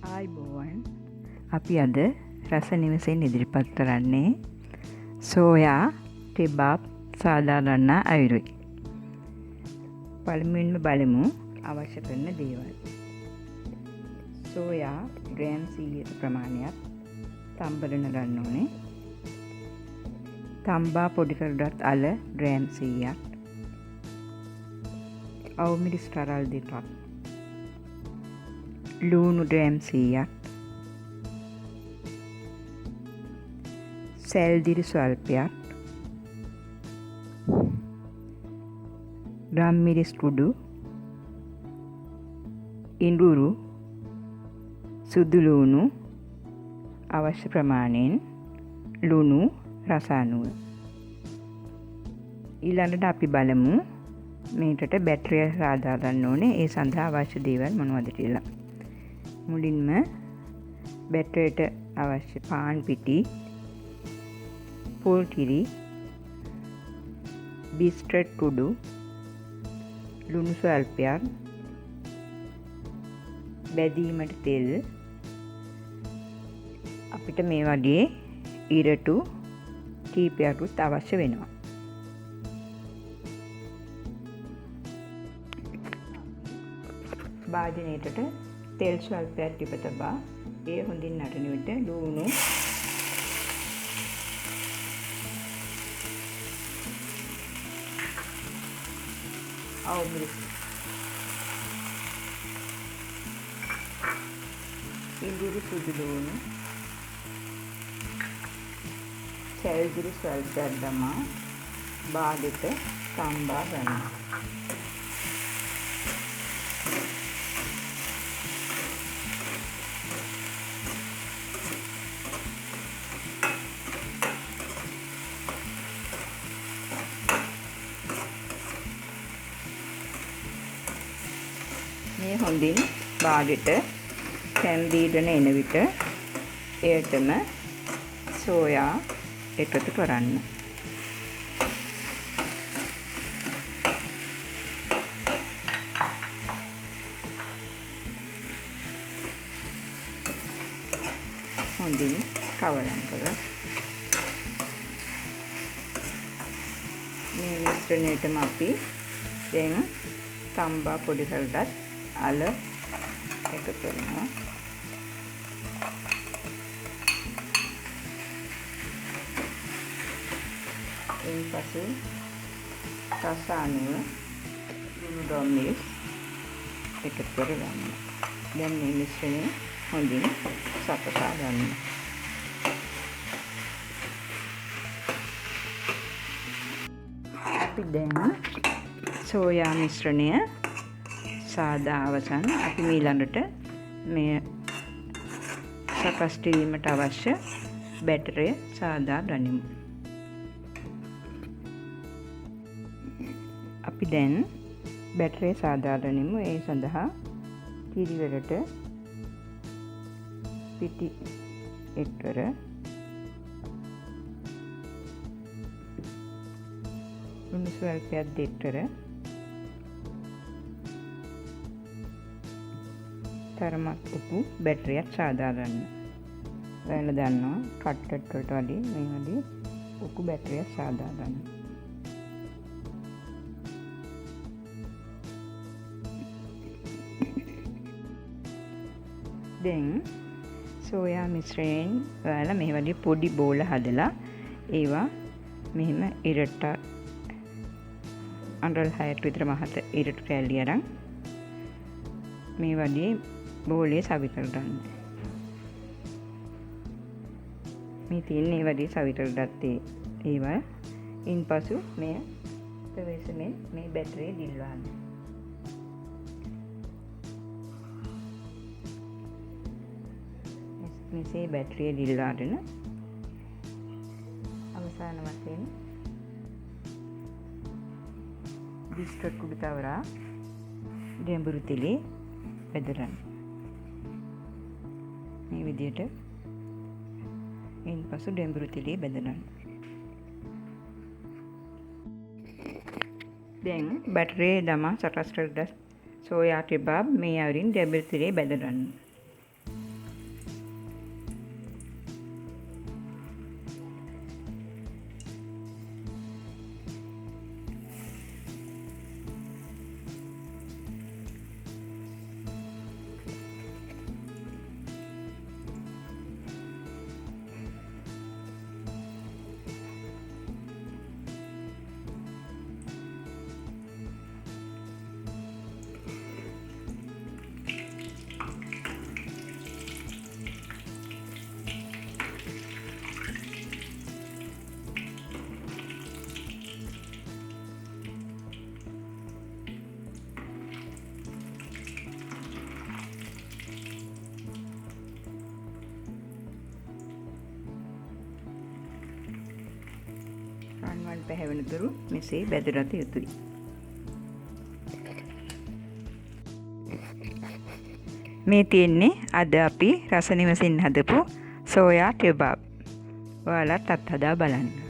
ආයිබෝවන් අපි අද රස නිවසෙන් ඉදිරිපත් කරන්නේ සෝයා කෙබාබ් සාදාගන්න අයුරුයි. පළමුවෙන්ම බලමු අවශ්‍ය කරන දේවල්. සෝයා ග්‍රෑම් 100 ප්‍රමාණයක් තම්බලන ගන්න ඕනේ. තම්බා පොඩි කරගත් අල ග්‍රෑම් 100ක්. අවුමිරිස් තරල් 2ක්. ලූණු ග්‍රෑම් 100ක්. සැල්දිරි ස්වල්පයක්. ගම්මිරිස් කුඩු, ඉඳුරු, සුදු ලූණු අවශ්‍ය ප්‍රමාණයෙන්, ලුණු රස අනුව. ඊළඟට අපි බලමු මේකට බැටරිය සාදා ගන්න ඕනේ. ඒ සඳහා අවශ්‍ය දේවල් මොනවද කියලා. මුලින්ම බැටරියට අවශ්‍ය පාන් පිටි, පොල් කිරි, බිස්කට් කුඩු, ලුණු ස්වල්පයක්, බැදීමට තෙල්. අපිට මේ වගේ ඉරටු කීපයක්ත් අවශ්‍ය වෙනවා. භාජනයකට තෙල් ස්වල්පයක් ටික තබා ඒ හොඳින් නටන විට ලුණු, අවුමිරිස්, ඉඳුරු සුදු ලූණු, සැල්දිරි ස්වල්පයක් දමා බාගෙට තම්බා ගන්න. මේ හොඳින් බාගෙට සැම්දීගෙන එන විට එයටම සෝයා එකතු කරන්න. හොඳින් කවරම් කරලා මේ මිශ්‍රණයටම අපි දැන් තම්බා පොඩි කරගත් අල එකතු කරනවා. ඉන්පසු රස අනුව ලුණු ගම්මිරිස් එකතු කරගන්න. දැන් මේ මිශ්‍රණය හොඳින් සකසා ගන්න. අපි දැන් සෝයා මිශ්‍රණය සාදා අවසන්. අපි ඊළඟට මේ සකස් කිරීමට අවශ්‍ය බැටරිය සාදා ගනිමු. අපි දැන් බැටරිය සාදා ගනිමු. ඒ සඳහා කිරිවලට පිටි එක්කර ලුණු ස්වල්පයක් දෙකර තරමක් උපු බැටරියක් සාදා ගන්න. ඔයාලා දන්නවා කට්ලට් වලට වඩා මේ වගේ උපු බැටරියක් සාදා ගන්න. දැන් සෝයා මිශ්‍රණයෙන් ඔයාලා මේ වගේ පොඩි බෝල හදලා ඒවා මෙහෙම ඉරට අඟල් 6ට විතර මහත ඉරට කැල්ලි අරන් මේ වගේ බෝලේ සවි කරගන්න. මේ තියෙන ඒ වගේ සවි කරගත්තේ ඒවා ඉන්පසු මේ ප්‍රවේශමෙන් මේ බැටරිය දිල්වන්න. මෙසේ බැටරිය දිල්වාගෙන අවසාන වශයෙන් බිස්කට් කුඩු තවරා ගැඹුරු තෙලේ බෙදරන්න. මේ විදිහට ඉන්පසු ගැඹුරු තෙලේ බෙදරන්න. දැන් බැටරේ දමා සකස් කර සෝයා කෙබාබ් මේ අයුරින් ටේබල් තිරේ බෙදගන්න. රන්වන් පැහැවෙන තුරු මෙසේ බෙදගත යුතුයි. මේ තියෙන්නේ අද අපි රස නිවසින් හදපු සෝයා කෙබාබ්. ඔයාලත් අත්හදා බලන්න.